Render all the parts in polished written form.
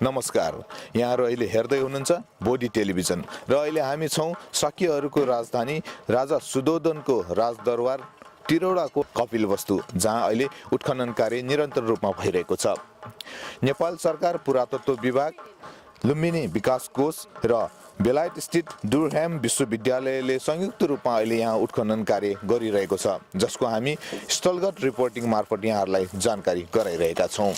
नमस्कार, यहाँहरू अहिले हेर्दै हुनुहुन्छ बोडी टेलिभिजन र अहिले हामी छौँ शाक्यहरूको राजधानी राजा सुद्धोधनको राजदरबार तिलौराकोट कपिलवस्तु, जहाँ अहिले उत्खनन कार्य निरन्तर रूपमा भइरहेको छ। नेपाल सरकार पुरातत्व विभाग, लुम्बिनी विकास कोष र बेलायत स्थित डुरह्याम विश्वविद्यालयले संयुक्त रूपमा अहिले यहाँ उत्खनन कार्य गरिरहेको छ, जसको हामी स्थलगत रिपोर्टिङ मार्फत यहाँहरूलाई जानकारी गराइरहेका छौँ।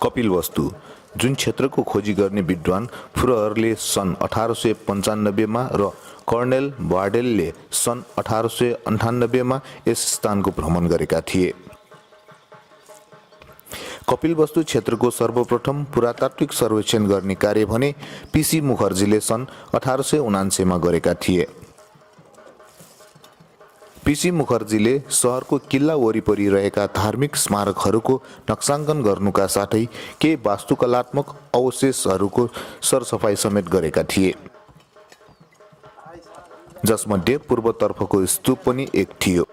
कपिलवस्तु, जुन क्षेत्रको खोजी गर्ने विद्वान फुरहरले सन् 1895 र कर्नेल वार्डेलले सन् 1898 यस स्थानको भ्रमण गरेका थिए। कपिलवस्तु क्षेत्रको सर्वप्रथम पुरातात्विक सर्वेक्षण गर्ने कार्य भने पीसी मुखर्जीले सन् 1879 गरेका थिए। पीसी मुखर्जीले सहरको किल्ला वरिपरि रहेका धार्मिक स्मारकहरूको नक्साङ्कन गर्नुका साथै केही वास्तुकलात्मक अवशेषहरूको सरसफाई समेत गरेका थिए, जसमध्ये पूर्वतर्फको स्तूप पनि एक थियो।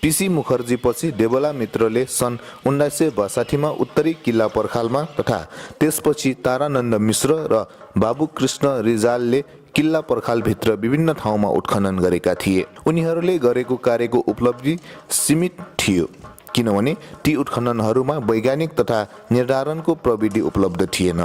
पीसी मुखर्जी पछि देवला मित्रले सन् 1962 मा उत्तरी किल्ला पर्खालमा तथा त्यसपछि तारानन्द मिश्र र बाबुकृष्ण रिजालले किल्ला पर्खालभित्र विभिन्न ठाउँमा उत्खनन गरेका थिए। उनीहरूले गरेको कार्यको उपलब्धि सीमित थियो, किनभने ती उत्खननहरूमा वैज्ञानिक तथा निर्धारणको प्रविधि उपलब्ध थिएन।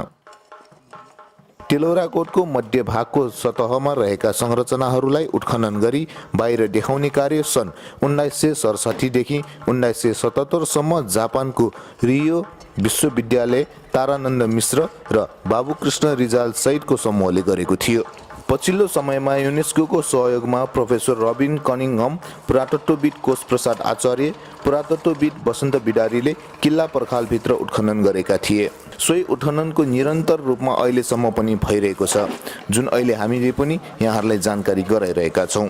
तिलौराकोटको मध्य भागको सतहमा रहेका संरचनाहरूलाई उत्खनन गरी बाहिर देखाउने कार्य सन् 1967 देखि 1977 सम्म जापानको रियो विश्वविद्यालय, तारानन्द मिश्र र बाबुकृष्ण रिजाल सहितको समूहले गरेको थियो। पछिल्लो समयमा युनेस्को सहयोगमा प्रोफेसर रबिन कनिङहम, पुरातत्वविद कोश प्रसाद आचार्य, पुरातत्वविद वसन्त बिडारीले किल्ला पर्खालभित्र उत्खनन गरेका थिए। सोही उत्खननको निरन्तर रूपमा अहिलेसम्म पनि भइरहेको छ, जुन अहिले हामीले पनि यहाँहरूलाई जानकारी गराइरहेका छौँ।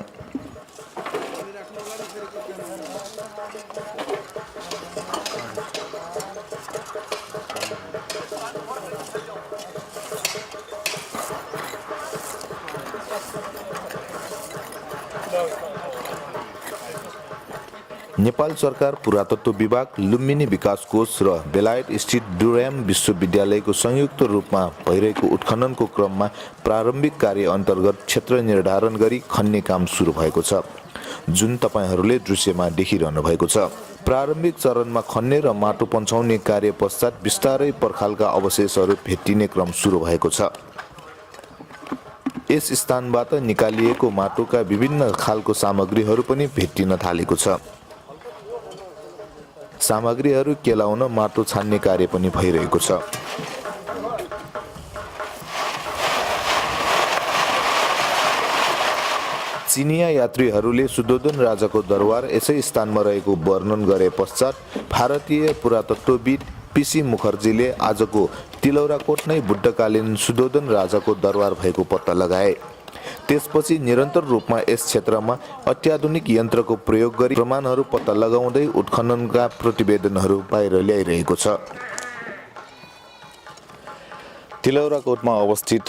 नेपाल सरकार पुरातत्व विभाग, लुम्बिनी विकास कोष र बेलायत स्थित डुरह्याम विश्वविद्यालयको संयुक्त रूपमा भइरहेको उत्खननको क्रममा प्रारम्भिक कार्य अन्तर्गत क्षेत्र निर्धारण गरी खन्ने काम सुरु भएको छ, जुन तपाईहरूले दृश्यमा देखिरहनु भएको छ। प्रारम्भिक चरणमा खन्ने र माटो पन्छाउने कार्य पश्चात बिस्तारै पर्खालका अवशेषहरू भेटिने क्रम सुरु भएको छ। यस स्थानबाट निकालिएको माटोका विभिन्न खालको सामग्रीहरू पनि भेटिन थालेको छ। सामग्रीहरू केलाउन माटो छान्ने कार्य पनि भइरहेको छ। चिनिया यात्रीहरूले शुद्धोधन राजाको दरबार यसै स्थानमा रहेको वर्णन गरे पश्चात भारतीय पुरातत्वविद पीसी मुखर्जीले आजको तिलौराकोट नै बुद्धकालीन शुद्धोधन राजाको दरबार भएको पत्ता लगाए। त्यसपछि निरन्तर रूपमा यस क्षेत्रमा अत्याधुनिक यन्त्रको प्रयोग गरी प्रमाणहरू पत्ता लगाउँदै उत्खननका प्रतिवेदनहरू बाहिर ल्याइरहेको छ। तिलौराकोटमा अवस्थित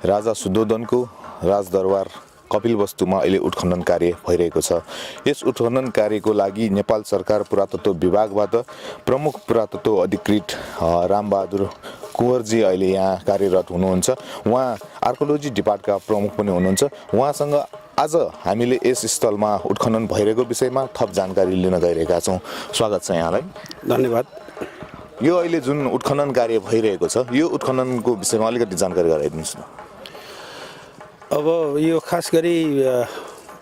राजा शुद्धोधनको राजदरबार कपिलवस्तुमा अहिले उत्खनन कार्य भइरहेको छ। यस उत्खनन कार्यको लागि नेपाल सरकार पुरातत्व विभागबाट प्रमुख पुरातत्व अधिकृत रामबहादुर कुँवरजी अहिले यहाँ कार्यरत हुनुहुन्छ। उहाँ आर्कियोलोजी डिपार्टका प्रमुख पनि हुनुहुन्छ। उहाँसँग आज हामीले यस स्थलमा उत्खनन भइरहेको विषयमा थप जानकारी लिन गइरहेका छौँ। स्वागत छ यहाँलाई। धन्यवाद। यो अहिले जुन उत्खनन कार्य भइरहेको छ, यो उत्खननको विषयमा अलिकति जानकारी गराइदिनुहोस् न। अब यो खास गरी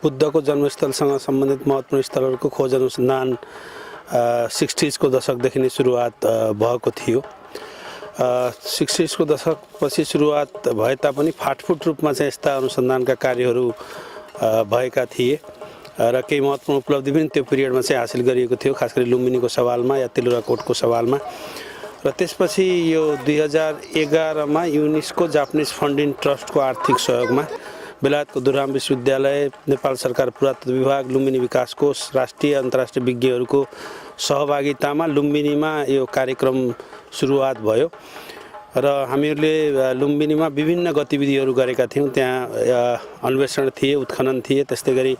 बुद्धको जन्मस्थलसँग सम्बन्धित महत्त्वपूर्ण स्थलहरूको खोज अनुसन्धान 60s को दशकदेखि नै सुरुवात भएको थियो। 60s को दशकपछि सुरुवात भए तापनि फाटफुट रूपमा चाहिँ यस्ता अनुसन्धानका कार्यहरू भएका थिए र केही महत्त्वपूर्ण उपलब्धि पनि त्यो पिरियडमा चाहिँ हासिल गरिएको थियो, खास गरी लुम्बिनीको सवालमा या तिलौराकोटको सवालमा। र त्यसपछि यो 2011 मा युनेस्को जापानिज फन्डिङ ट्रस्टको आर्थिक सहयोगमा बेलायतको दुर्हाम विश्वविद्यालय, नेपाल सरकार पुरातत्व विभाग, लुम्बिनी विकास कोष, राष्ट्रिय अन्तर्राष्ट्रिय विज्ञहरूको सहभागितामा लुम्बिनीमा यो कार्यक्रम सुरुवात भयो र हामीहरूले लुम्बिनीमा विभिन्न गतिविधिहरू गरेका थियौँ। त्यहाँ अन्वेषण थिए, उत्खनन थिए, त्यस्तै गरी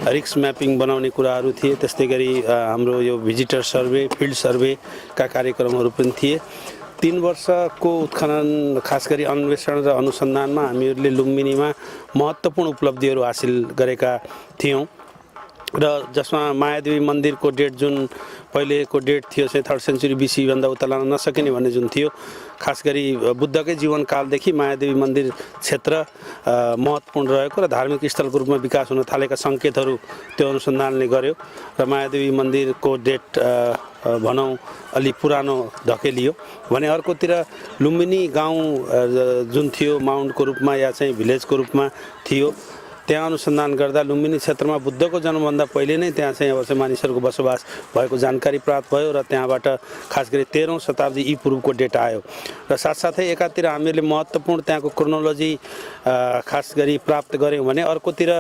रिस्क म्यापिङ बनाउने कुराहरू थिए, त्यस्तै गरी हाम्रो यो भिजिटर सर्वे, फिल्ड सर्वेका कार्यक्रमहरू पनि थिए। 3 वर्षको उत्खनन खास गरी अन्वेषण र अनुसन्धानमा हामीहरूले लुम्बिनीमा महत्त्वपूर्ण उपलब्धिहरू हासिल गरेका थियौँ र जसमा मायादेवी मन्दिरको डेट जुन पहिलेको डेट थियो चाहिँ 3rd सेन्चुरी BC भन्दा उता लान नसकिने भन्ने जुन थियो, खास गरी बुद्धकै जीवनकालदेखि मायादेवी मन्दिर क्षेत्र महत्त्वपूर्ण रहेको र धार्मिक स्थलको रूपमा विकास हुन थालेका सङ्केतहरू त्यो अनुसन्धानले गर्यो र मायादेवी मन्दिरको डेट भनौँ अलि पुरानो धकेलियो भने अर्कोतिर लुम्बिनी गाउँ जुन थियो माउन्टको रूपमा या चाहिँ भिलेजको रूपमा थियो, त्यहाँ अनुसन्धान गर्दा लुम्बिनी क्षेत्रमा बुद्धको जन्मभन्दा पहिले नै त्यहाँ चाहिँ अब चाहिँ मानिसहरूको बसोबास भएको जानकारी प्राप्त भयो र त्यहाँबाट खास गरी 13औं शताब्दी ई पूर्वको डेटा आयो र साथसाथै एकातिर हामीहरूले महत्त्वपूर्ण त्यहाँको क्रोनोलोजी खास गरी प्राप्त गऱ्यौँ भने अर्कोतिर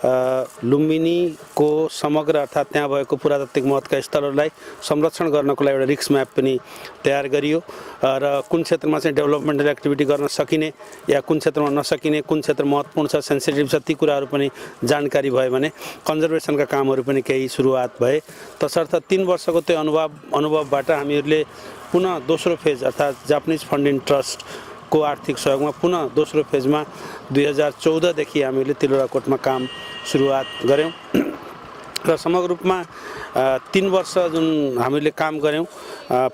लुम्बिनीको समग्र अर्थात् त्यहाँ भएको पुरातात्विक महत्त्वका स्थलहरूलाई संरक्षण गर्नको लागि एउटा रिस्क म्याप पनि तयार गरियो र कुन क्षेत्रमा चाहिँ डेभलपमेन्टल एक्टिभिटी गर्न सकिने या कुन क्षेत्रमा नसकिने, कुन क्षेत्र महत्त्वपूर्ण छ, सेन्सिटिभ छ, ती कुराहरू पनि जानकारी भयो भने कन्जर्भेसनका कामहरू पनि केही सुरुवात भए। तसर्थ 3 वर्षको त्यो अनुभवबाट हामीहरूले पुनः दोस्रो फेज अर्थात् जापानिज फन्डिङ ट्रस्ट को आर्थिक सहयोगमा पुनः दोस्रो फेजमा 2014 देखि हामीले तिलौराकोटमा काम सुरुवात गऱ्यौँ र समग्र रूपमा 3 वर्ष जुन हामीले काम गऱ्यौँ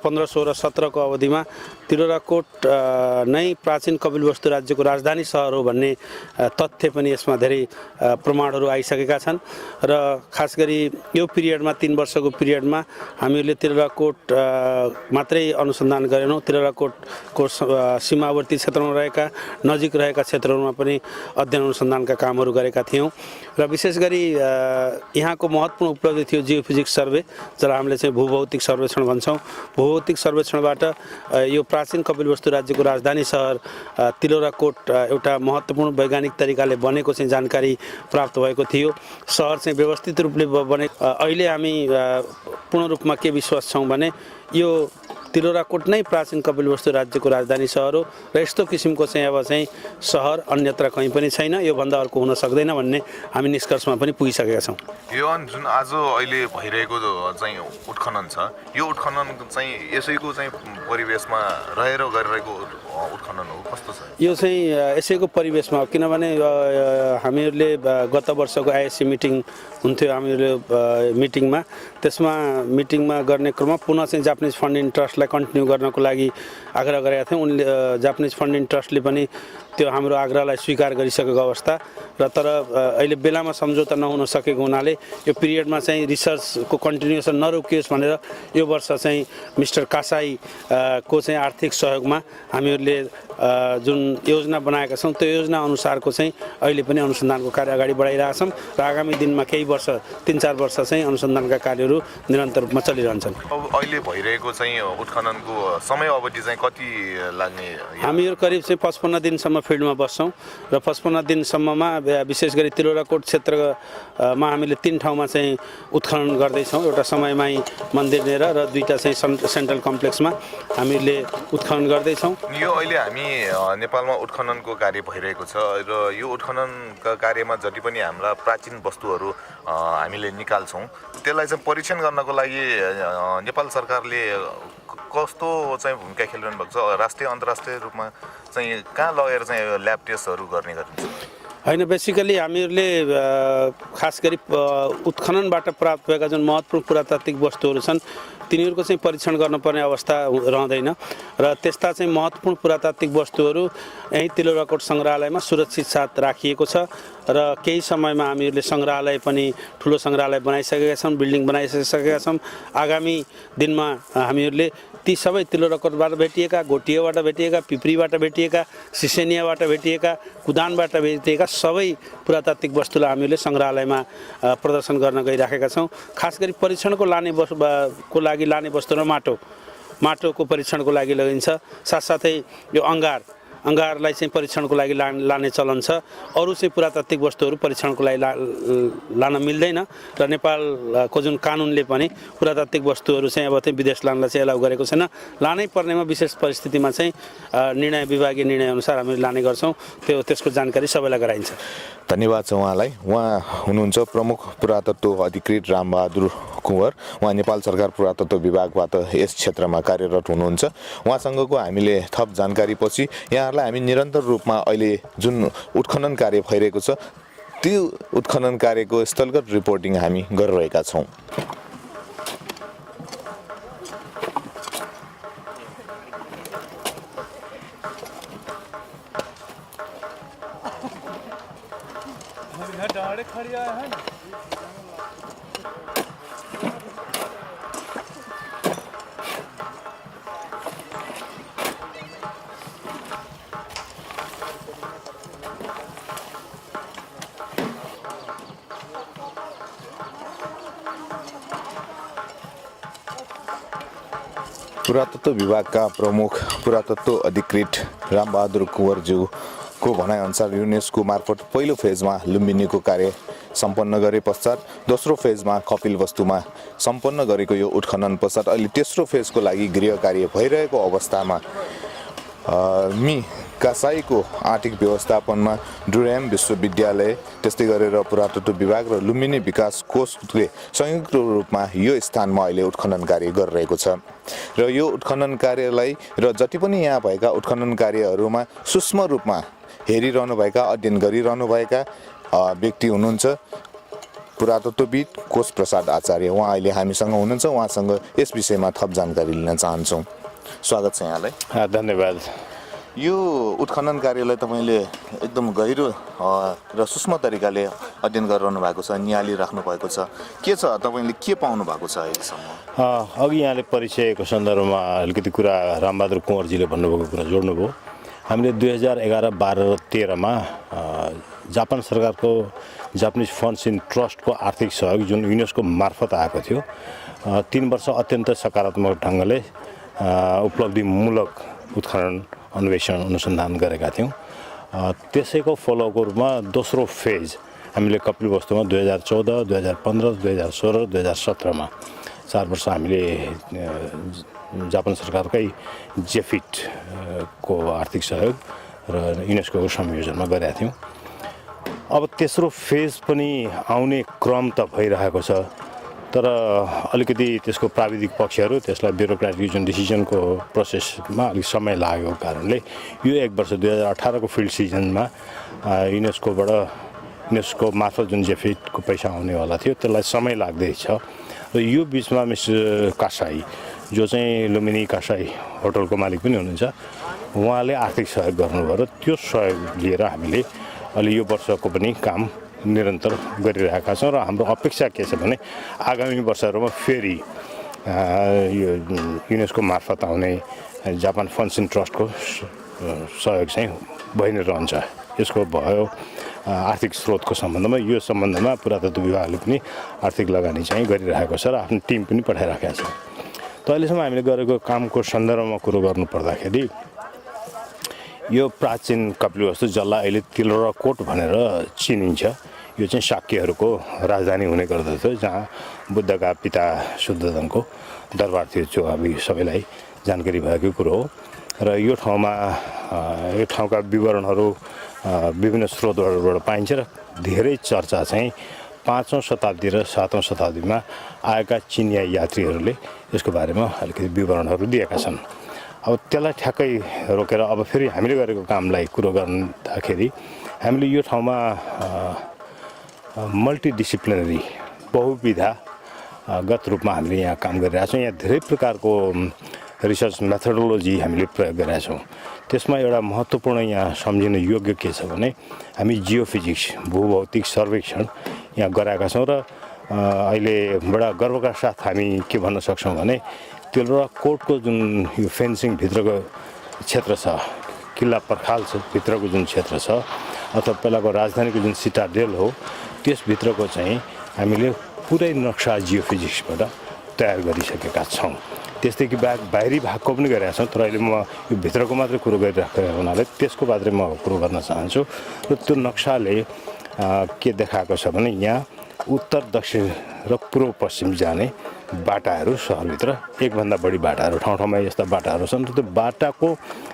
15, 16, 17 को अवधिमा तिलौराकोट नै प्राचीन कपिलवस्तु राज्यको राजधानी सहर हो भन्ने तथ्य पनि यसमा धेरै प्रमाणहरू आइसकेका छन् र खास गरी यो पिरियडमा 3 वर्षको पिरियडमा हामीहरूले तिलौराकोट मात्रै अनुसन्धान गरेनौँ, तिलौराकोटको सीमावर्ती क्षेत्रमा रहेका नजिक रहेका क्षेत्रहरूमा पनि अध्ययन अनुसन्धानका कामहरू गरेका थियौँ र विशेष गरी यहाँको महत्त्वपूर्ण उपलब्धि थियो जियोफिजिक्स सर्वे, जसलाई हामीले चाहिँ भूभौतिक सर्वेक्षण भन्छौँ। भूभौतिक सर्वेक्षणबाट यो प्राचीन कपिलवस्तु राज्यको राजधानी सहर तिलौराकोट एउटा महत्त्वपूर्ण वैज्ञानिक तरिकाले बनेको चाहिँ जानकारी प्राप्त भएको थियो। सहर चाहिँ व्यवस्थित रूपले बने। अहिले हामी पूर्ण रूपमा के विश्वास छौँ भने यो तिलौराकोट नै प्राचीन कपिलवस्तु राज्यको राजधानी सहर हो र यस्तो किसिमको चाहिँ अब चाहिँ सहर अन्यत्र कहीँ पनि छैन, योभन्दा अर्को हुन सक्दैन भन्ने हामी निष्कर्षमा पनि पुगिसकेका छौँ। यो जुन आज अहिले भइरहेको चाहिँ उत्खनन छ, यो उत्खनन चाहिँ यसैको चाहिँ परिवेशमा रहेर गरिरहेको उत्खनन हो, कस्तो छ? यो चाहिँ यसैको परिवेशमा हो, किनभने हामीहरूले गत वर्षको आइएससी मिटिङ हुन्थ्यो, हामीहरूले मिटिङमा मिटिङमा गर्ने क्रममा पुनः चाहिँ जापानिज फन्डिङ ट्रस्टलाई कन्टिन्यू गर्नको लागि आग्रह गरेका थियौँ। उनले जापानिज फन्डिङ ट्रस्टले पनि त्यो हाम्रो आग्रहलाई स्वीकार गरिसकेको अवस्था र तर अहिले बेलामा सम्झौता नहुन सकेको हुनाले यो पिरियडमा चाहिँ रिसर्चको कन्टिन्युएसन नरोकियोस् भनेर यो वर्ष चाहिँ मिस्टर कासाई को चाहिँ आर्थिक सहयोगमा हामीहरूले जुन योजना बनाएका छौँ त्यो योजना अनुसारको चाहिँ अहिले पनि अनुसन्धानको कार्य अगाडि बढाइरहेका छौँ र आगामी दिनमा केही वर्ष 3-4 वर्ष चाहिँ अनुसन्धानका कार्यहरू निरन्तर रूपमा चलिरहन्छन्। अब अहिले भइरहेको चाहिँ उत्खननको समय अवधि चाहिँ कति लाग्ने? हामीहरू करिब चाहिँ 55 दिनसम्म फिल्डमा बस्छौँ र 55 दिनसम्ममा विशेष गरी तिलौराकोट क्षेत्रमा हामीले 3 ठाउँमा चाहिँ उत्खनन गर्दैछौँ। एउटा समयमाई मन्दिर र 2टा चाहिँ सेन्ट्रल कम्प्लेक्समा हामीले उत्खनन गर्दैछौँ। यो अहिले हामी नेपालमा उत्खननको कार्य भइरहेको छ र यो उत्खननका कार्यमा जति पनि हाम्रा प्राचीन वस्तुहरू हामीले निकाल्छौँ त्यसलाई चाहिँ परीक्षण गर्नको लागि नेपाल सरकारले कस्तो चाहिँ भूमिका खेलिरहनु भएको छ? राष्ट्रिय अन्तर्राष्ट्रिय रूपमा चाहिँ कहाँ लगेर चाहिँ ल्याब टेस्टहरू गर्ने गरिन्छ? होइन, बेसिकली हामीहरूले खास गरी उत्खननबाट प्राप्त भएका जुन महत्त्वपूर्ण पुरातात्विक वस्तुहरू छन् तिनीहरूको चाहिँ परीक्षण गर्नुपर्ने अवस्था रहँदैन र त्यस्ता चाहिँ महत्त्वपूर्ण पुरातात्विक वस्तुहरू यहीँ तिलौराकोट सङ्ग्रहालयमा सुरक्षित साथ राखिएको छ र केही समयमा हामीहरूले सङ्ग्रहालय पनि ठुलो सङ्ग्रहालय बनाइसकेका छौँ, बिल्डिङ बनाइसकेका छौँ। आगामी दिनमा हामीहरूले ती सबै तिलौराकोटबाट भेटिएका, घोटियाबाट भेटिएका, पिप्रीबाट भेटिएका, सिसेनियाबाट भेटिएका, कुदानबाट भेटिएका सबै पुरातात्विक वस्तुलाई हामीहरूले सङ्ग्रहालयमा प्रदर्शन गर्न गइराखेका छौँ। खास गरी परीक्षणको लागि लाने वस्तु र माटोको परीक्षणको लागि लगिन्छ। साथसाथै यो अङ्गार अङ्गारलाई चाहिँ परीक्षणको लागि लाने चलन छ। अरू चाहिँ पुरातात्विक वस्तुहरू परीक्षणको लागि लान मिल्दैन र नेपालको जुन कानुनले पनि पुरातात्विक वस्तुहरू चाहिँ अब चाहिँ विदेश लानलाई चाहिँ एलाउ गरेको छैन। लानै पर्नेमा विशेष परिस्थितिमा चाहिँ विभागीय निर्णय अनुसार हामी लाने गर्छौँ। त्यसको जानकारी सबैलाई गराइन्छ। धन्यवाद छ उहाँलाई। उहाँ हुनुहुन्छ प्रमुख पुरातत्व अधिकृत रामबहादुर कुँवर। उहाँ नेपाल सरकार पुरातत्व विभागबाट यस क्षेत्रमा कार्यरत हुनुहुन्छ। उहाँसँगको हामीले थप जानकारी पछि यहाँहरूलाई हामी निरन्तर रूपमा अहिले जुन उत्खनन कार्य भइरहेको छ त्यो उत्खनन कार्यको स्थलगत रिपोर्टिङ हामी गरिरहेका छौँ। पुरातत्व विभागका प्रमुख पुरातत्व अधिकृत रामबहादुर कुँवरज्यूको भनाइअनुसार युनेस्को मार्फत पहिलो फेजमा लुम्बिनीको कार्य सम्पन्न गरे पश्चात दोस्रो फेजमा कपिलवस्तुमा सम्पन्न गरेको यो उत्खनन पश्चात अहिले तेस्रो फेजको लागि गृह कार्य भइरहेको अवस्थामा मी कासाईको आर्थिक व्यवस्थापनमा डुर्याम विश्वविद्यालय त्यस्तै गरेर पुरातत्व विभाग र लुम्बिनी विकास कोषले संयुक्त रूपमा यो स्थानमा अहिले उत्खनन कार्य गरिरहेको छ र यो उत्खनन कार्यलाई र जति पनि यहाँ भएका उत्खनन कार्यहरूमा सूक्ष्म रूपमा हेरिरहनुभएका अध्ययन गरिरहनुभएका व्यक्ति हुनुहुन्छ पुरातत्वविद कोष प्रसाद आचार्य। उहाँ अहिले हामीसँग हुनुहुन्छ। उहाँसँग यस विषयमा थप जानकारी लिन चाहन्छौँ। स्वागत छ यहाँलाई। धन्यवाद। यो उत्खनन कार्यलाई तपाईँले एकदम गहिरो र सूक्ष्म तरिकाले अध्ययन गरिरहनु भएको छ, निहालिराख्नु भएको छ। के छ तपाईँले के पाउनु भएको छ अहिलेसम्म? अघि यहाँले परिचयको सन्दर्भमा अलिकति कुरा रामबहादुर कुँवरजीले भन्नुभएको कुरा जोड्नुभयो। हामीले 2011, 12 र 13मा जापान सरकारको जापानिज फन्ड्स इन ट्रस्टको आर्थिक सहयोग जुन युनेस्को मार्फत आएको थियो 3 वर्ष अत्यन्त सकारात्मक ढङ्गले उपलब्धिमूलक उत्खनन अन्वेषण अनुसन्धान गरेका थियौँ। त्यसैको फलोअपको रूपमा दोस्रो फेज हामीले कपिलवस्तुमा 2014, 2015, 2016, 2017मा 4 वर्ष हामीले जापान सरकारकै जेफिट को आर्थिक सहयोग र युनेस्को संयोजनमा गरेका थियौँ। अब तेस्रो फेज पनि आउने क्रम त भइरहेको छ, तर अलिकति त्यसको प्राविधिक पक्षहरू त्यसलाई ब्युरोक्रेटिक जुन डिसिजनको प्रोसेसमा अलिक समय लागेको कारणले यो 1 वर्ष 2018को फिल्ड सिजनमा युनेस्को मार्फत जुन जेफिटको पैसा आउनेवाला थियो त्यसलाई समय लाग्दैछ। र यो बिचमा मिस्टर कासाई जो चाहिँ लुम्बिनी कासाई होटलको मालिक पनि हुनुहुन्छ, उहाँले आर्थिक सहयोग गर्नुभयो र त्यो सहयोग लिएर हामीले अहिले यो वर्षको पनि काम निरन्तर गरिरहेका छौँ र हाम्रो अपेक्षा के छ भने आगामी वर्षहरूमा फेरि यो युनेस्को मार्फत आउने जापान फन्ड्स इन ट्रस्टको सहयोग चाहिँ भइ नै रहन्छ। यसको भयो आर्थिक स्रोतको सम्बन्धमा, यो सम्बन्धमा पुरातत्व विभागले पनि आर्थिक लगानी चाहिँ गरिरहेको छ र आफ्नो टिम पनि पठाइराखेको छ। त अहिलेसम्म हामीले गरेको कामको सन्दर्भमा कुरो गर्नुपर्दाखेरि यो प्राचीन कपिलवस्तु जसलाई अहिले तिलौराकोट भनेर चिनिन्छ, यो चाहिँ शाक्यहरूको राजधानी हुने गर्दथ्यो, जहाँ बुद्धका पिता शुद्धोधनको दरबार थियो, जो हामी सबैलाई जानकारी भएको कुरो हो। र यो ठाउँका विवरणहरू विभिन्न स्रोतहरूबाट पाइन्छ र धेरै चर्चा चाहिँ 5औं शताब्दी र 7औं शताब्दीमा आएका चिनिया यात्रीहरूले यसको बारेमा अलिकति विवरणहरू दिएका छन्। अब त्यसलाई ठ्याक्कै रोकेर अब फेरि हामीले गरेको कामलाई कुरो गर्दाखेरि हामीले यो ठाउँमा मल्टिडिसिप्लिनरी बहुविधागत रूपमा हामीले यहाँ काम गरिरहेका छौँ। यहाँ धेरै प्रकारको रिसर्च मेथोडोलोजी हामीले प्रयोग गरेका छौँ। त्यसमा एउटा महत्त्वपूर्ण यहाँ सम्झिन योग्य के छ भने हामी जियोफिजिक्स भूभौतिक सर्वेक्षण यहाँ गराएका छौँ र अहिले बडा गर्वका साथ हामी के भन्न सक्छौँ भने तिलौराकोटको जुन यो फेन्सिङभित्रको क्षेत्र छ, किल्ला पर्खाल भित्रको जुन क्षेत्र छ अथवा पहिलाको राजधानीको जुन सिटाडेल हो, त्यसभित्रको चाहिँ हामीले पुरै नक्सा जियोफिजिक्सबाट तयार गरिसकेका छौँ। त्यस्तै कि बाहिरी भागको पनि गरिरहेको छौँ, तर अहिले म यो भित्रको मात्रै कुरो गरिरहेको हुनाले त्यसको बारे म कुरो गर्न चाहन्छु। र त्यो नक्साले के देखाएको छ भने यहाँ उत्तर दक्षिण र पूर्व पश्चिम जाने बाटाहरू सहरभित्र एकभन्दा बढी बाटाहरू ठाउँ ठाउँमा यस्ता बाटाहरू छन्। र त्यो बाटाको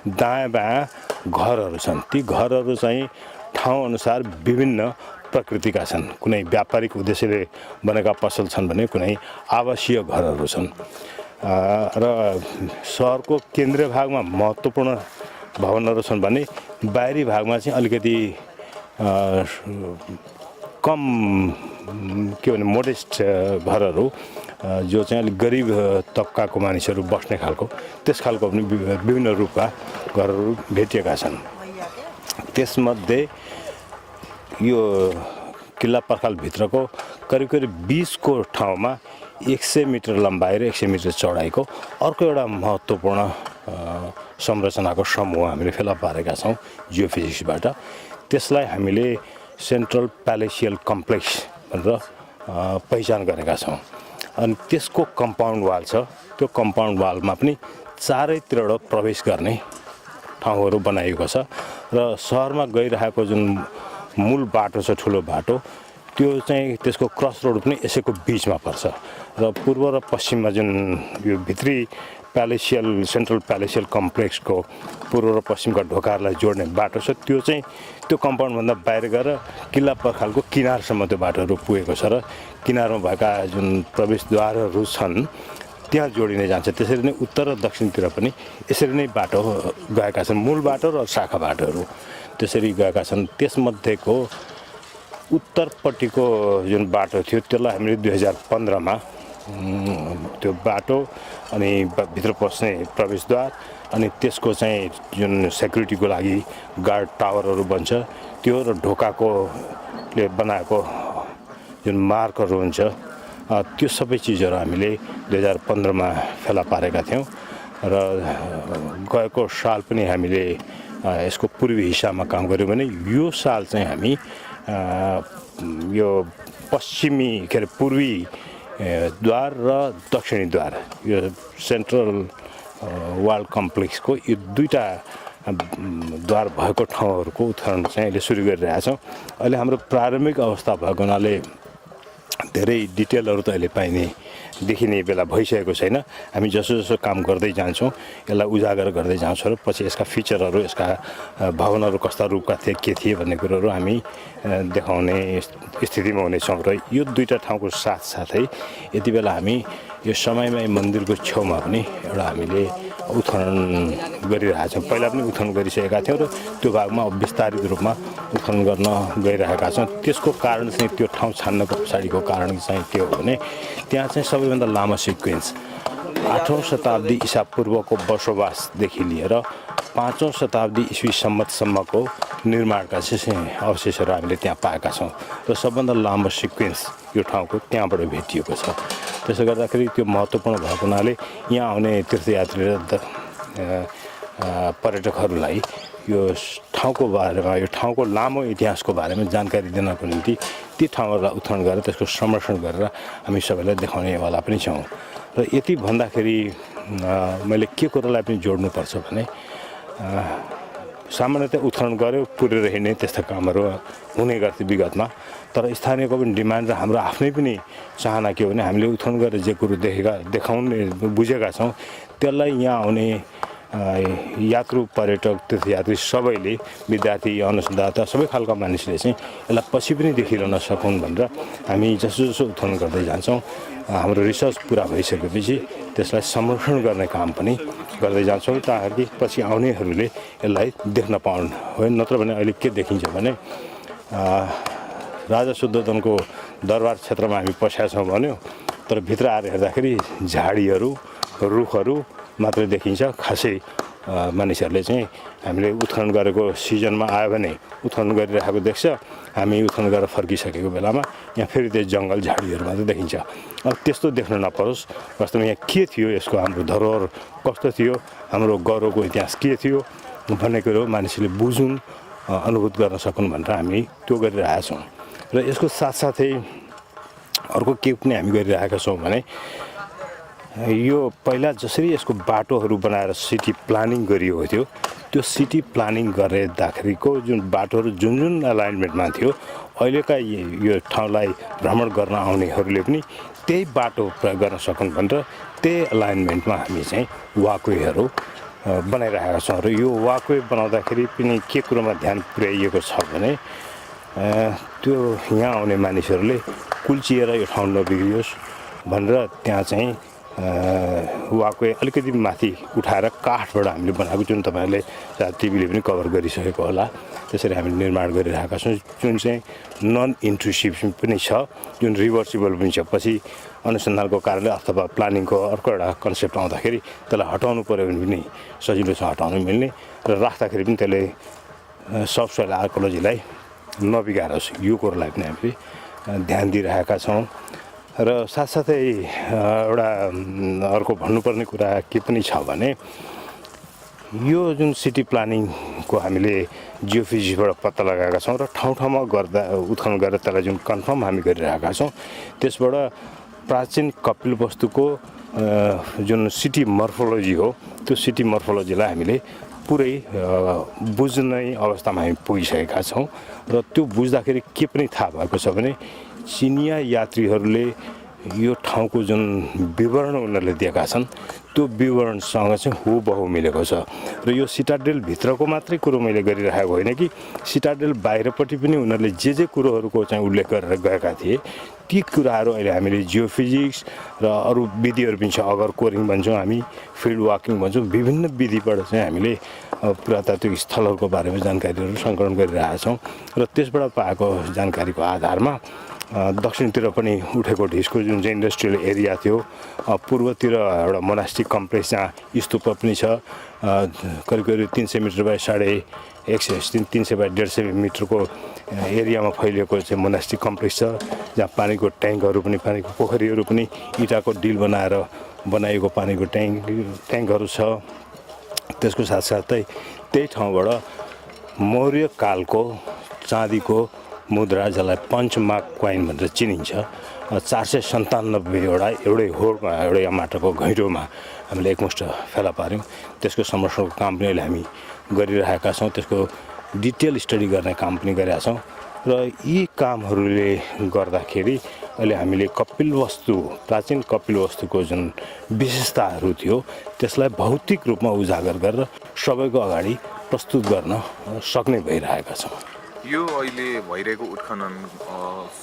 दायाँ बायाँ घरहरू छन्। ती घरहरू चाहिँ ठाउँअनुसार विभिन्न प्रकृतिका छन्। कुनै व्यापारिक उद्देश्यले बनेका पसल छन् भने कुनै आवासीय घरहरू छन्। र सहरको केन्द्रीय भागमा महत्त्वपूर्ण भवनहरू छन् भने बाहिरी भागमा चाहिँ अलिकति कम के भने मोडेस्ट घरहरू जो चाहिँ अलिक गरिब तबकाको मानिसहरू बस्ने खालको त्यस खालको पनि विभिन्न रूपका घरहरू भेटिएका छन्। त्यसमध्ये यो किल्ला पर्खालभित्रको करिब 20 को ठाउँमा 100 मिटर लम्बाइ र 100 मिटर चौडाइको अर्को एउटा महत्त्वपूर्ण संरचनाको समूह हामीले फेला पारेका छौँ जियोफिजिक्सबाट। त्यसलाई हामीले सेन्ट्रल प्यालेसियल कम्प्लेक्स भनेर पहिचान गरेका छौँ। अनि त्यसको कम्पाउन्ड वाल छ। त्यो कम्पाउन्ड वालमा पनि चारैतिरबाट प्रवेश गर्ने ठाउँहरू बनाइएको छ। र सहरमा गइरहेको जुन मूल बाटो छ, ठुलो बाटो, त्यो चाहिँ त्यसको क्रस रोड पनि यसैको बिचमा पर्छ। र पूर्व र पश्चिममा जुन यो भित्री प्यालेसियल सेन्ट्रल प्यालेसियल कम्प्लेक्सको पूर्व र पश्चिमका ढोकाहरूलाई जोड्ने बाटो छ, त्यो चाहिँ त्यो कम्पाउन्डभन्दा बाहिर गएर किल्ला पर्खालको किनारसम्म त्यो बाटोहरू पुगेको छ। र किनारमा भएका जुन प्रवेशद्वारहरू छन् त्यहाँ जोडिने जान्छ। त्यसरी नै उत्तर र दक्षिणतिर पनि यसरी नै बाटो गएका छन्, मूल बाटो र शाखा बाटोहरू त्यसरी गएका छन्। त्यसमध्येको उत्तरपट्टिको जुन बाटो थियो त्यसलाई हामीले 2015मा त्यो बाटो अनि भित्र पस्ने प्रवेशद्वार अनि त्यसको चाहिँ जुन सेक्युरिटीको लागि गार्ड टावरहरू बन्छ त्यो र ढोकाकोले बनाएको जुन मार्कहरू हुन्छ त्यो सबै चिजहरू हामीले 2015मा फेला पारेका थियौँ। र गएको साल पनि हामीले यसको पूर्वी हिस्सामा काम गऱ्यौँ भने यो साल चाहिँ हामी यो पश्चिमी के अरे पूर्वी द्वार र दक्षिणी द्वार यो सेन्ट्रल वाल कम्प्लेक्सको यो दुईटा द्वार भएको ठाउँहरूको उत्खनन चाहिँ अहिले सुरु गरिरहेछौँ। अहिले हाम्रो प्रारम्भिक अवस्था भएको हुनाले धेरै डिटेलहरू त अहिले पाइने देखिने बेला भइसकेको छैन। हामी जसो जसो काम गर्दै जान्छौँ यसलाई उजागर गर्दै जान्छौँ र पछि यसका फिचरहरू यसका भवनहरू कस्ता रूपका थिए के थिए भन्ने कुरोहरू हामी देखाउने स्थितिमा हुनेछौँ। र यो दुईटा ठाउँको साथसाथै यति बेला हामी यो समयमय मन्दिरको छेउमा पनि एउटा हामीले उत्खनन गरिरहेछौँ। पहिला पनि उत्खनन गरिसकेका थियौँ र त्यो भागमा विस्तारित रूपमा उत्खनन गर्न गइरहेका छौँ। त्यसको कारण चाहिँ त्यो ठाउँ छान्नको पछाडिको कारण चाहिँ के हो भने त्यहाँ चाहिँ सबैभन्दा लामो सिक्वेन्स 8औं शताब्दी ईसा पूर्वको बसोबासदेखि लिएर 5औं शताब्दी ईस्वी सम्मको निर्माणका चाहिँ अवशेषहरू हामीले त्यहाँ पाएका छौँ र सबभन्दा लामो सिक्वेन्स यो ठाउँको त्यहाँबाट भेटिएको छ। त्यसले गर्दाखेरि त्यो महत्त्वपूर्ण भएको हुनाले यहाँ आउने तीर्थयात्री र पर्यटकहरूलाई यो ठाउँको बारेमा यो ठाउँको लामो इतिहासको बारेमा जानकारी दिनको निम्ति ती ठाउँहरूलाई उत्खनन गरेर त्यसको संरक्षण गरेर हामी सबैलाई देखाउनेवाला पनि छौँ। र यति भन्दाखेरि मैले के कुरोलाई पनि जोड्नुपर्छ भने सामान्यतः उत्खनन गऱ्यो पुरेर हिँड्ने त्यस्ता कामहरू हुने गर्थे विगतमा, तर स्थानीयको पनि डिमान्ड र हाम्रो आफ्नै पनि चाहना के हो भने हामीले उत्खनन गरेर जे कुरो देखाउने बुझेका छौँ त्यसलाई यहाँ आउने यात्रु पर्यटक तीर्थयात्री सबैले विद्यार्थी अनुसन्धाता सबै खालका मानिसले चाहिँ यसलाई पछि पनि देखिरहन सकुन् भनेर हामी जसो जसो उत्खनन गर्दै जान्छौँ हाम्रो रिसर्च पुरा भइसकेपछि त्यसलाई संरक्षण गर्ने काम पनि गर्दै जान्छौँ ताकि पछि आउनेहरूले यसलाई देख्न पाउन्। होइन नत्र भने अहिले के देखिन्छ भने राजा शुद्धोधनको दरबार क्षेत्रमा हामी पसेका छौँ भन्यो तर भित्र आएर हेर्दाखेरि झाडीहरू रुखहरू मात्रै देखिन्छ। खासै मानिसहरूले चाहिँ हामीले उत्खनन गरेको सिजनमा आयो भने उत्खनन गरिरहेको देख्छ, हामी उत्खनन गरेर फर्किसकेको बेलामा यहाँ फेरि त्यो जङ्गल झाडीहरू मात्रै देखिन्छ। अब त्यस्तो देख्न नपरोस्, वास्तवमा यहाँ के थियो, यसको हाम्रो धरोहर कस्तो थियो, हाम्रो गौरवको इतिहास के थियो भन्ने कुरो मानिसले बुझुन् अनुभूत गर्न सकुन् भनेर हामी त्यो गरिरहेका छौँ। र यसको साथसाथै अर्को के पनि हामी गरिरहेका छौँ भने यो पहिला जसरी यसको बाटोहरू बनाएर सिटी प्लानिङ गरिएको थियो त्यो सिटी प्लानिङ गर्दाखेरिको जुन बाटोहरू जुन जुन एलाइनमेन्टमा थियो अहिलेका यो ठाउँलाई भ्रमण गर्न आउनेहरूले पनि त्यही बाटो प्रयोग गर्न सकुन् भनेर त्यही एलाइनमेन्टमा हामी चाहिँ वाकवेहरू बनाइरहेका छौँ र यो वाकवे बनाउँदाखेरि पनि के कुरोमा ध्यान पुर्याइएको छ भने त्यो यहाँ आउने मानिसहरूले कुल्चिएर यो ठाउँ नबिग्रियोस् भनेर त्यहाँ चाहिँ वाकवे अलिकति माथि उठाएर काठबाट हामीले बनाएको जुन तपाईँहरूले टिभीले पनि कभर गरिसकेको होला त्यसरी हामीले निर्माण गरिरहेका छौँ जुन चाहिँ नन इन्ट्रुसिभ पनि छ जुन रिभर्सिबल पनि छ पछि अनुसन्धानको कारणले अथवा प्लानिङको अर्को एउटा कन्सेप्ट आउँदाखेरि त्यसलाई हटाउनु पऱ्यो भने पनि सजिलोसँग हटाउनु मिल्ने र राख्दाखेरि पनि त्यसले सब सोइल आर्कियोलोजीलाई नबिगारोस् यो कुरोलाई पनि हामीले ध्यान दिइरहेका छौँ र साथसाथै एउटा अर्को भन्नुपर्ने कुरा के पनि छ भने यो जुन सिटी प्लानिङको हामीले जियोफिजिक्सबाट पत्ता लगाएका छौँ र ठाउँ ठाउँमा गर्दा उत्खनन गरेर त्यसलाई जुन कन्फर्म हामी गरिरहेका छौँ त्यसबाट प्राचीन कपिलवस्तुको जुन सिटी मर्फोलोजी हो त्यो सिटी मर्फोलोजीलाई हामीले पुरै बुझ्ने अवस्थामा हामी पुगिसकेका छौँ र त्यो बुझ्दाखेरि के पनि थाहा भएको छ भने चिनिया यात्रीहरूले यो ठाउँको जुन विवरण उनीहरूले दिएका छन् त्यो विवरणसँग चाहिँ हुबहु मिलेको छ र यो सिटाडेलभित्रको मात्रै कुरो मैले गरिरहेको होइन कि सिटाडेल बाहिरपट्टि पनि उनीहरूले जे कुरोहरूको चाहिँ उल्लेख गरेर गएका थिए ती कुराहरू अहिले हामीले जियोफिजिक्स र अरू विधिहरू पनि छ अगर कोरिङ भन्छौँ हामी फिल्ड वाकिङ भन्छौँ विभिन्न विधिबाट चाहिँ हामीले पुरातात्विक स्थलहरूको बारेमा जानकारीहरू सङ्कलन गरिरहेका छौँ र त्यसबाट पाएको जानकारीको आधारमा दक्षिणतिर पनि उठेको ढिसको जुन चाहिँ इन्डस्ट्रियल एरिया थियो पूर्वतिर एउटा मोनास्टिक कम्प्लेक्स जहाँ स्तूप पनि छ करिब 300 मिटर बाई 150 300 बाई 150 मिटरको एरियामा फैलिएको चाहिँ मोनास्टिक कम्प्लेक्स छ जहाँ पानीको ट्याङ्कहरू पनि पानीको पोखरीहरू पनि इँटाको डिल बनाएर बनाइएको पानीको ट्याङ्कहरू छ त्यसको साथसाथै त्यही ठाउँबाट मौर्य कालको चाँदीको मुद्रा जसलाई पञ्चमार्क क्वाइन भनेर चिनिन्छ 497वटा एउटै होडमा एउटै माटोको घैँटोमा हामीले एकमुष्ट फेला पार्यौँ त्यसको संरक्षणको काम पनि अहिले हामी गरिरहेका छौँ त्यसको डिटेल स्टडी गर्ने काम पनि गरिरहेका छौँ र यी कामहरूले गर्दाखेरि अहिले हामीले कपिलवस्तु प्राचीन कपिलवस्तुको जुन विशेषताहरू थियो त्यसलाई भौतिक रूपमा उजागर गरेर सबैको अगाडि प्रस्तुत गर्न सक्ने भइरहेका छौँ यो अहिले भइरहेको उत्खनन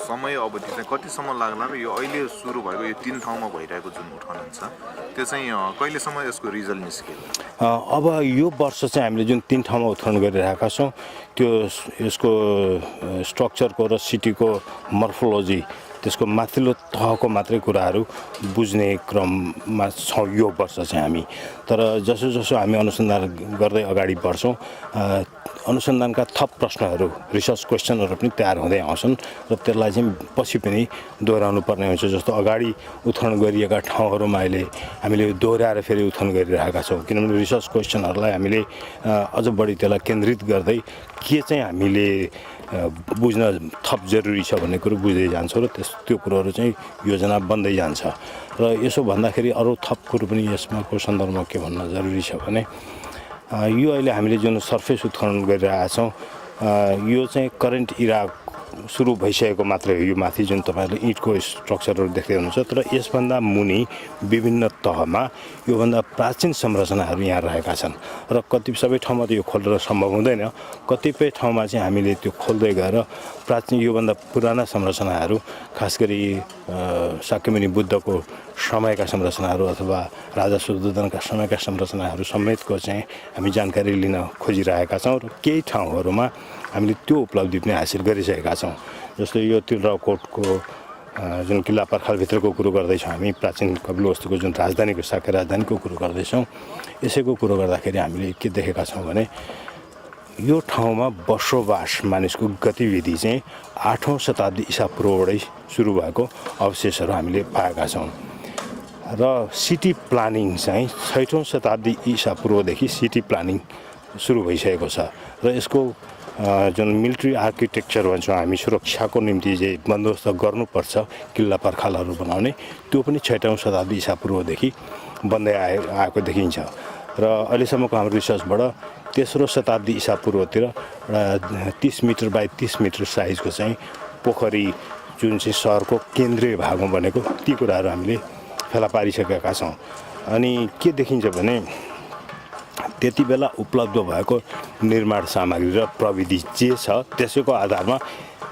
समय अवधि चाहिँ कतिसम्म लाग्ला र यो अहिले सुरु भएको यो 3 ठाउँमा भइरहेको जुन उत्खनन छ त्यो चाहिँ कहिलेसम्म यसको रिजल्ट निस्किन्छ अब यो वर्ष चाहिँ हामीले जुन 3 ठाउँमा उत्खनन गरिरहेका छौँ त्यो यसको स्ट्रक्चरको र सिटीको मर्फोलोजी त्यसको माथिल्लो तहको मात्रै कुराहरू बुझ्ने क्रममा छौँ यो वर्ष चाहिँ हामी तर जसो जसो हामी अनुसन्धान गर्दै अगाडि बढ्छौँ अनुसन्धानका थप प्रश्नहरू रिसर्च क्वेसनहरू पनि तयार हुँदै आउँछन् र त्यसलाई चाहिँ पछि पनि दोहोऱ्याउनु पर्ने हुन्छ जस्तो अगाडि उत्खनन गरिएका ठाउँहरूमा अहिले हामीले दोहोऱ्याएर फेरि उत्खनन गरिरहेका छौँ किनभने रिसर्च क्वेसनहरूलाई हामीले अझ बढी त्यसलाई केन्द्रित गर्दै के चाहिँ हामीले बुझ्न थप जरुरी छ भन्ने कुरो बुझ्दै जान्छौँ र त्यो कुरोहरू चाहिँ योजना बन्दै जान्छ र यसो भन्दाखेरि अरू थप कुरो पनि यसमा को सन्दर्भमा के भन्न जरुरी छ भने यो अहिले हामीले जुन सर्फेस उत्खनन गरिरहेका छौँ यो चाहिँ करेन्ट इरा सुरु भइसकेको मात्रै हो यो माथि जुन तपाईँहरूले इँटको स्ट्रक्चरहरू देख्दै हुनुहुन्छ तर यसभन्दा मुनि विभिन्न तहमा योभन्दा प्राचीन संरचनाहरू यहाँ रहेका छन् र सबै ठाउँमा त यो खोल्न सम्भव हुँदैन कतिपय ठाउँमा चाहिँ हामीले त्यो खोल्दै गएर प्राचीन योभन्दा पुराना संरचनाहरू खास गरी शाक्यमुनि बुद्धको समयका संरचनाहरू अथवा राजा शुद्धोधनका समयका संरचनाहरू समेतको चाहिँ हामी जानकारी लिन खोजिरहेका छौँ र केही ठाउँहरूमा हामीले त्यो उपलब्धि पनि हासिल गरिसकेका छौँ जस्तो यो तिलौराकोटको जुन किल्ला पर्खालभित्रको कुरो गर्दैछौँ हामी प्राचीन कपिलवस्तुको जुन राजधानीको शाक्य राजधानीको कुरो गर्दैछौँ यसैको कुरो गर्दाखेरि हामीले के देखेका छौँ भने यो ठाउँमा बसोबास मानिसको गतिविधि चाहिँ 8औं शताब्दी ईसा पूर्वबाटै सुरु भएको अवशेषहरू हामीले पाएका छौँ र सिटी प्लानिङ चाहिँ 6औं शताब्दी ईसा पूर्वदेखि सिटी प्लानिङ सुरु भइसकेको छ र यसको जुन मिलिट्री आर्किटेक्चर भन्छौँ हामी सुरक्षाको निम्ति चाहिँ बन्दोबस्त गर्नुपर्छ किल्ला पर्खालहरू बनाउने त्यो पनि 6औं शताब्दी ईसापूर्वदेखि बन्दै आएको देखिन्छ र अहिलेसम्मको हाम्रो रिसर्चबाट 3रो शताब्दी ईसापूर्वतिर एउटा 30 मिटर बाई 30 मिटर साइजको चाहिँ पोखरी जुन चाहिँ सहरको केन्द्रीय भागमा बनेको ती कुराहरू हामीले फेला पारिसकेका छौँ अनि के देखिन्छ भने त्यति बेला उपलब्ध भएको निर्माण सामग्री र प्रविधि जे छ त्यसैको आधारमा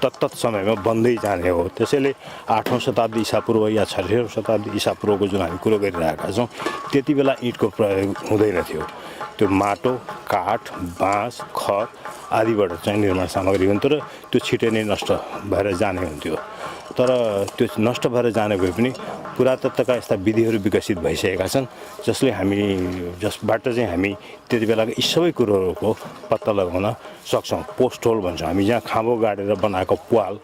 तत्त समयमा बन्दै जाने हो त्यसैले 8औं शताब्दी ईसापूर्व या 6औं शताब्दी ईसापूर्वको जुन हामी कुरो गरिरहेका छौँ त्यति बेला इँटको प्रयोग हुँदैन थियो त्यो माटो काठ बाँस खर आदिबाट चाहिँ निर्माण सामग्री हुन्थ्यो र त्यो छिटै नै नष्ट भएर जाने हुन्थ्यो तर त्यो नष्ट भएर जाने भए पनि पुरातत्वका यस्ता विधिहरू विकसित भइसकेका छन् जसबाट चाहिँ हामी त्यति बेलाको यी सबै कुरोहरूको पत्ता लगाउन सक्छौँ पोस्ट होल भन्छौँ हामी जहाँ खाँबो गाडेर बनाएको प्वाल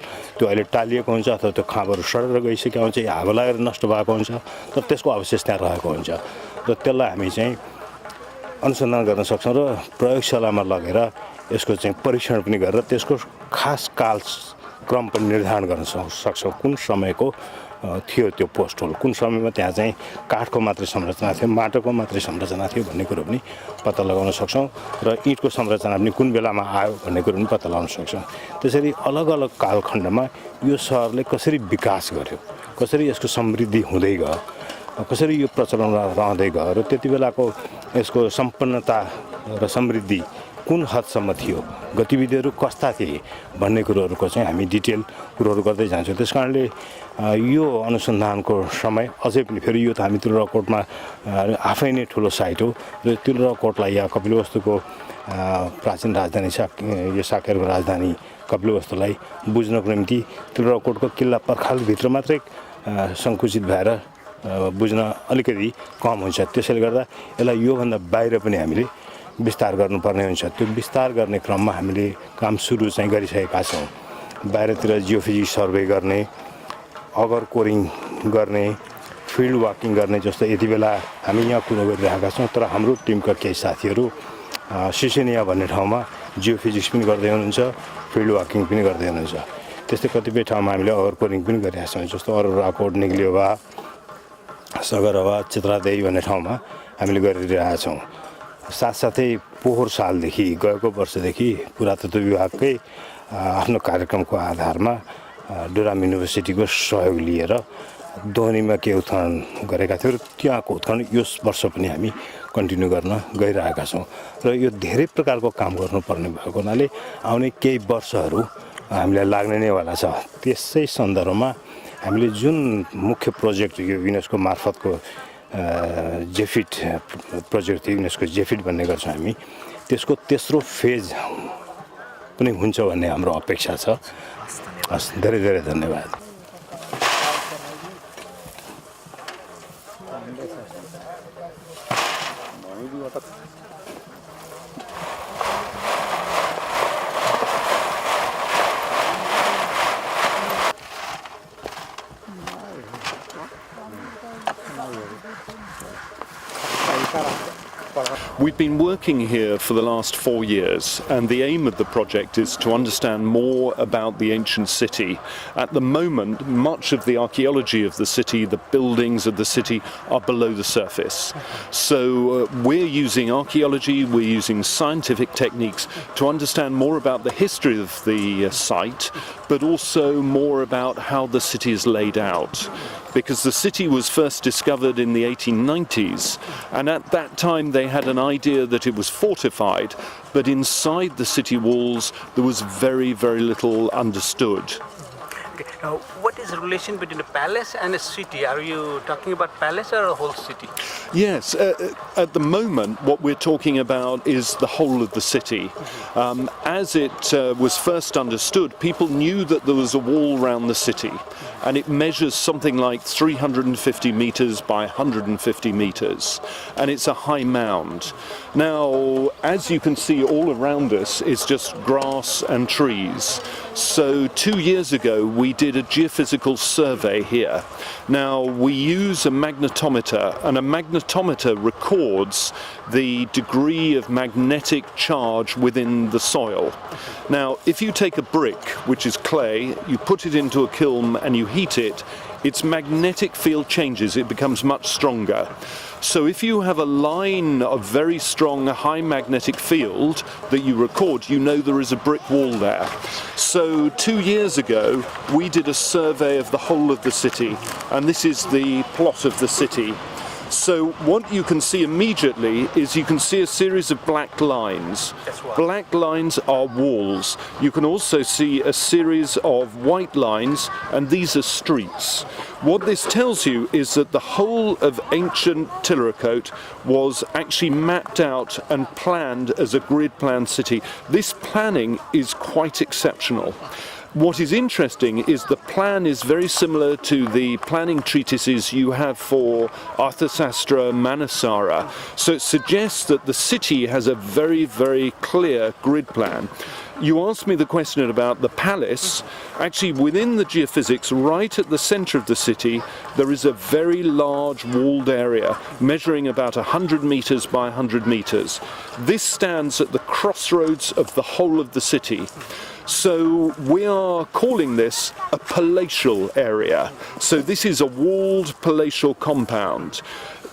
त्यो अहिले टालिएको हुन्छ अथवा त्यो खाँबोहरू सडेर गइसकेको हुन्छ या हावा लागेर नष्ट भएको हुन्छ तर त्यसको अवशेष त्यहाँ रहेको हुन्छ र त्यसलाई हामी चाहिँ अनुसन्धान गर्न सक्छौँ र प्रयोगशालामा लगेर यसको चाहिँ परीक्षण पनि गरेर त्यसको खास कालक्रम पनि निर्धारण गर्न सक्छौँ कुन समयको थियो त्यो पोस्ट होल कुन समयमा त्यहाँ चाहिँ काठको मात्रै संरचना थियो माटोको मात्रै संरचना थियो भन्ने कुरो पनि पत्ता लगाउन सक्छौँ र इँटको संरचना पनि कुन बेलामा आयो भन्ने कुरो पनि पत्ता लगाउन सक्छौँ त्यसरी अलग अलग कालखण्डमा यो सहरले कसरी विकास गर्यो कसरी यसको समृद्धि हुँदै गयो कसरी यो प्रचलन रहँदै गयो र त्यति बेलाको यसको सम्पन्नता र समृद्धि कुन हदसम्म थियो गतिविधिहरू कस्ता थिए भन्ने कुरोहरूको चाहिँ हामी डिटेल कुरोहरू गर्दै जान्छौँ त्यस कारणले यो अनुसन्धानको समय अझै पनि फेरि यो त हामी तिलौराकोटमा आफै नै ठुलो साइट हो र तिलौराकोटलाई या कपिलवस्तुको प्राचीन राजधानी यो साकेरको राजधानी कपिलवस्तुलाई बुझ्नको निम्ति तिलौराकोटको किल्ला पर्खालभित्र मात्रै सङ्कुचित भएर बुझ्न अलिकति कम हुन्छ त्यसैले गर्दा यसलाई योभन्दा बाहिर पनि हामीले विस्तार गर्नुपर्ने हुन्छ त्यो विस्तार गर्ने क्रममा हामीले काम सुरु चाहिँ गरिसकेका छौँ बाहिरतिर जियोफिजिक्स सर्वे गर्ने अगर कोरिङ गर्ने फिल्ड वाकिङ गर्ने जस्तो यति बेला हामी यहाँ कुरो गरिरहेका छौँ तर हाम्रो टिमका केही साथीहरू सिसेनिया भन्ने ठाउँमा जियोफिजिक्स पनि गर्दै हुनुहुन्छ फिल्ड वाकिङ पनि गर्दै हुनुहुन्छ त्यस्तै कतिपय ठाउँमा हामीले अगर कोरिङ पनि गरिरहेका छौँ जस्तो अरोराकोट निग्लियोवा सगरवा चित्रादेवी भन्ने ठाउँमा हामीले गरिरहेका छौँ साथसाथै पोहोर सालदेखि गएको वर्षदेखि पुरातत्व विभागकै आफ्नो कार्यक्रमको आधारमा डुराम युनिभर्सिटीको सहयोग लिएर दोहनीमा के उत्खनन गरेका थियौँ र त्यहाँको उत्खनन यस वर्ष पनि हामी कन्टिन्यू गर्न गइरहेका छौँ र यो धेरै प्रकारको काम गर्नुपर्ने भएको हुनाले आउने केही वर्षहरू हामीलाई लाग्ने नै वाला छ त्यसै सन्दर्भमा हामीले जुन मुख्य प्रोजेक्ट यो युनेस्को मार्फतको जेफिट प्रोजेक्ट थियो युनेस्को जेफिट भन्ने गर्छौँ हामी त्यसको तेस्रो फेज पनि हुन्छ भन्ने हाम्रो अपेक्षा छ हस् धेरै धेरै धन्यवाद We've been working here for the last 4 years, and the aim of the project is to understand more about the ancient city. At the moment, much of the archaeology of the city, the buildings of the city, are below the surface. So we're using archaeology, we're using scientific techniques to understand more about the history of the site, but also more about how the city is laid out. Because the city was first discovered in the 1890s, and at that time they had an idea that it was fortified, but inside the city walls there was very, very little understood. Okay. Now, what is the relation between a palace and a city? Are you talking about palace or a whole city? Yes, at the moment what we're talking about is the whole of the city. As it was first understood, people knew that there was a wall around the city, and it measures something like 350 meters by 150 meters, and it's a high mound. Now, as you can see all around us is just grass and trees. So 2 years ago we we did a geophysical survey here. Now, we use a magnetometer, and a magnetometer records the degree of magnetic charge within the soil. Now, if you take a brick, which is clay, you put it into a kiln and you heat it, its magnetic field changes, it becomes much stronger. So if you have a line of very strong high magnetic field that you record, you know there is a brick wall there. So 2 years ago, we did a survey of the whole of the city, and this is the plot of the city. So what you can see immediately is you can see a series of black lines. Black lines are walls. You can also see a series of white lines, and these are streets. What this tells you is that the whole of ancient Tilaurakot was actually mapped out and planned as a grid plan city. This planning is quite exceptional. What is interesting is the plan is very similar to the planning treatises you have for Arthasastra Manasara. So it suggests that the city has a very, very clear grid plan. You asked me the question about the palace. Actually, within the geophysics, right at the center of the city, there is a very large walled area measuring about 100 meters by 100 meters. This stands at the crossroads of the whole of the city. So we are calling this a palatial area. So this is a walled palatial compound.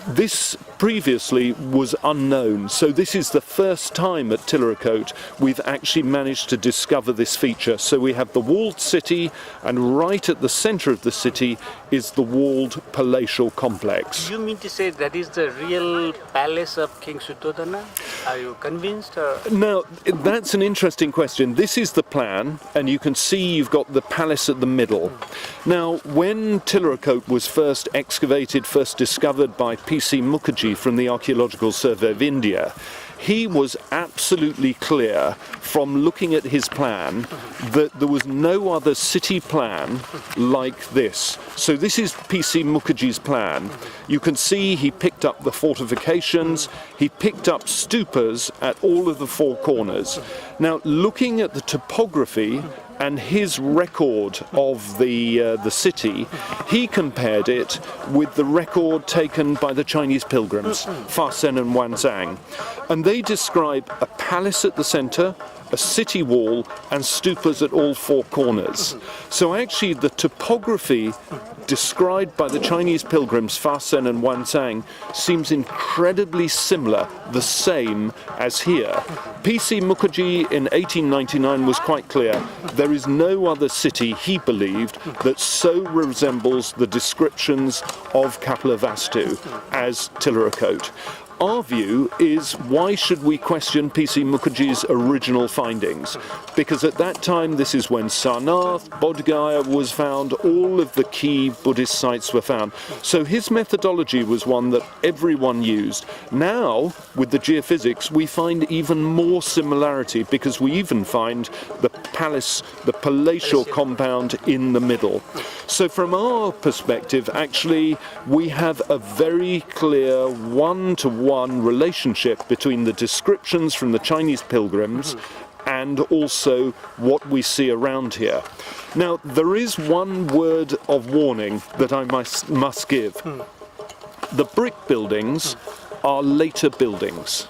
This previously was unknown, so this is the first time at Tilaurakot we've actually managed to discover this feature. So we have the walled city, and right at the center of the city is the walled palatial complex. You mean to say that is the real palace of King Suddhoddhana? Are you convinced? Or? Now, that's an interesting question. This is the plan, and you can see you've got the palace at the middle. Now, when Tilaurakot was first excavated, first discovered by P.C. Mukherjee from the Archaeological Survey of India, he was absolutely clear from looking at his plan that there was no other city plan like this. So this is P.C. Mukherjee's plan. You can see he picked up the fortifications, he picked up stupas at all of the four corners. Now, looking at the topography and his record of the city, he compared it with the record taken by the Chinese pilgrims, Fa Sen and Wanzang. And they describe a palace at the center, a city wall, and stupas at all four corners. So actually the topography described by the Chinese pilgrims Fa Sen and Wanzang seems incredibly similar, the same as here. P.C. Mukherjee in 1899 was quite clear. There is no other city, he believed, that so resembles the descriptions of Kapilvastu as Tilaurakot. Our view is, why should we question P.C. Mukherjee's original findings? Because at that time, this is when Sarnath, Bodh Gaya was found, all of the key Buddhist sites were found. So his methodology was one that everyone used. Now, with the geophysics, we find even more similarity, because we even find the palace, the palatial compound in the middle. So from our perspective, actually, we have a very clear one-to-one relationship between the descriptions from the Chinese pilgrims and also what we see around here. Now, there is one word of warning that I must give. The brick buildings are later buildings.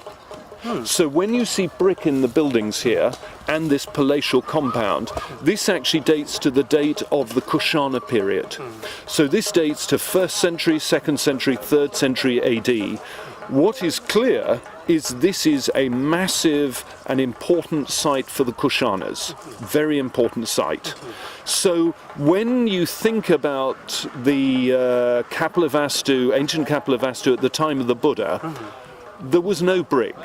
So when you see brick in the buildings here and this palatial compound, this actually dates to the date of the Kushana period. So this dates to 1st century, 2nd century, 3rd century AD. What is clear is this is a massive and important site for the Kushanas, very important site. So when you think about the Kapilvastu, ancient Kapilvastu at the time of the Buddha, there was no brick.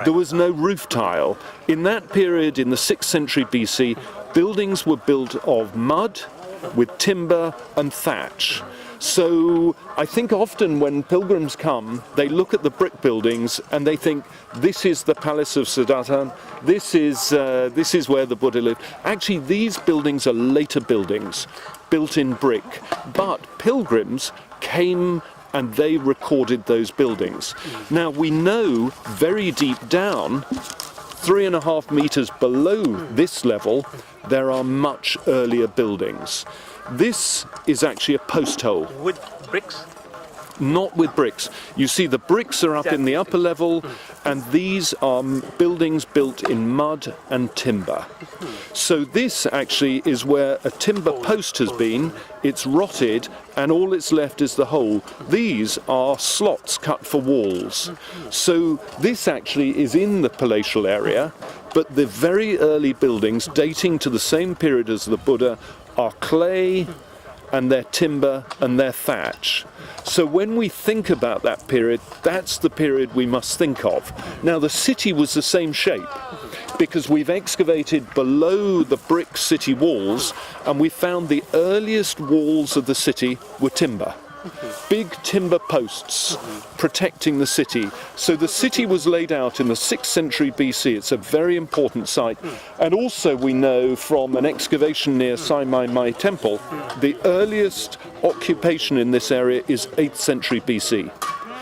There was no roof tile. In that period, in the 6th century BC, buildings were built of mud with timber and thatch. So I think often when pilgrims come, they look at the brick buildings and they think, this is the palace of Siddhartha, this is where the Buddha lived. Actually, these buildings are later buildings, built in brick. But pilgrims came and they recorded those buildings. Now we know very deep down 3.5 meters below this level, there are much earlier buildings. This is actually a post hole. With bricks? Not with bricks. You see the bricks are up in the upper level, and these are buildings built in mud and timber. So this actually is where a timber post has been. It's rotted, and all it's left is the hole. These are slots cut for walls. So this actually is in the palatial area, but the very early buildings dating to the same period as the Buddha are clay, and their timber and their thatch. So when we think about that period, that's the period we must think of. Now the city was the same shape because we've excavated below the brick city walls and we found the earliest walls of the city were timber. Big timber posts protecting the city. So the city was laid out in the 6th century BC. It's a very important site. And also we know from an excavation near Sai Mai Temple, the earliest occupation in this area is 8th century BC.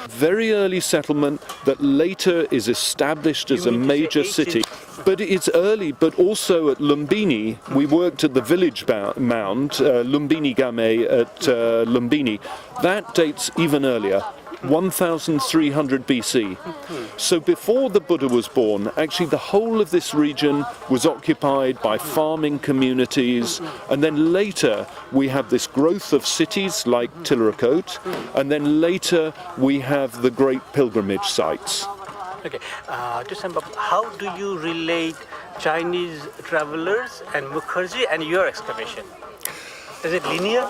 Very early settlement that later is established as a major city. But it's early, but also at Lumbini, we worked at the village mound, Lumbini Game at Lumbini. That dates even earlier, 1300 BC. So before the Buddha was born, actually the whole of this region was occupied by farming communities, and then later we have this growth of cities like Tilaurakot, and then later we have the great pilgrimage sites. Okay, to sum up, how do you relate Chinese travelers and Mukherjee and your excavation? Is it linear?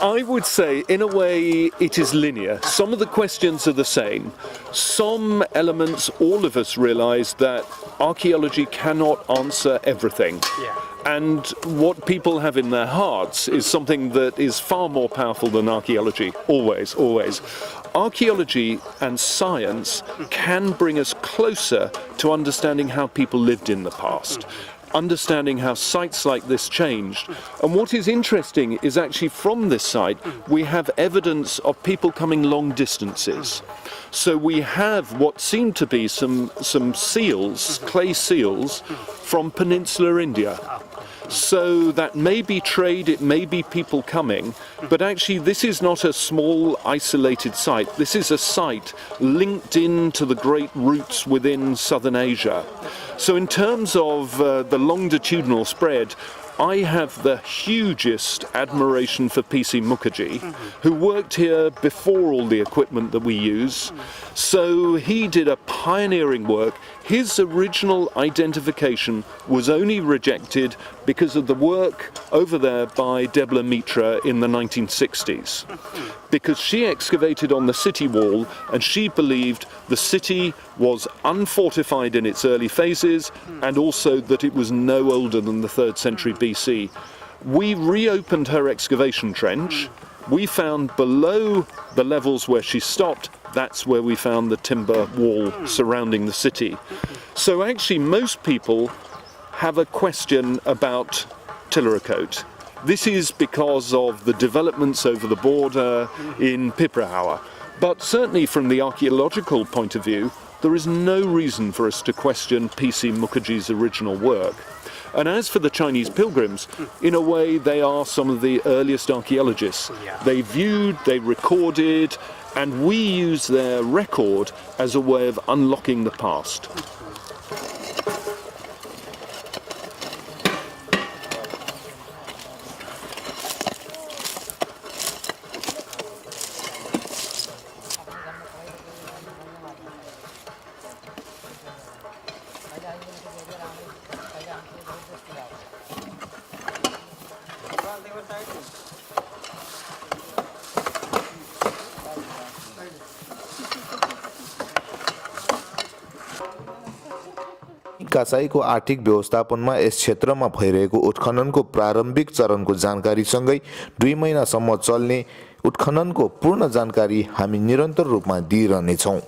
I would say, in a way, it is linear. Some of the questions are the same. Some elements, all of us realize that archaeology cannot answer everything. Yeah. And what people have in their hearts is something that is far more powerful than archaeology, always, always. Archaeology and science can bring us closer to understanding how people lived in the past, understanding how sites like this changed. And what is interesting is actually from this site, we have evidence of people coming long distances. So we have what seem to be some seals, clay seals, from Peninsular India. So that may be trade, it may be people coming, but actually this is not a small isolated site. This is a site linked into the great roots within southern Asia. So in terms of the longitudinal spread, I have the hugest admiration for P.C. Mukherjee, who worked here before all the equipment that we use. So he did a pioneering work. His original identification was only rejected because of the work over there by Debla Mitra in the 1960s. Because she excavated on the city wall and she believed the city was unfortified in its early phases and also that it was no older than the 3rd century BC. We reopened her excavation trench. We found below the levels where she stopped, that's where we found the timber wall surrounding the city. So actually most people have a question about Tilaurakot. This is because of the developments over the border in Piprahawa. But certainly from the archaeological point of view, there is no reason for us to question P.C. Mukherjee's original work. And as for the Chinese pilgrims, in a way they are some of the earliest archaeologists. They viewed, they recorded, and we use their record as a way of unlocking the past. कासाईको आर्थिक व्यवस्थापनमा यस क्षेत्रमा भइरहेको उत्खननको प्रारम्भिक चरणको जानकारीसँगै 2 महिनासम्म चल्ने उत्खननको पूर्ण जानकारी हामी निरन्तर रूपमा दिइरहनेछौँ।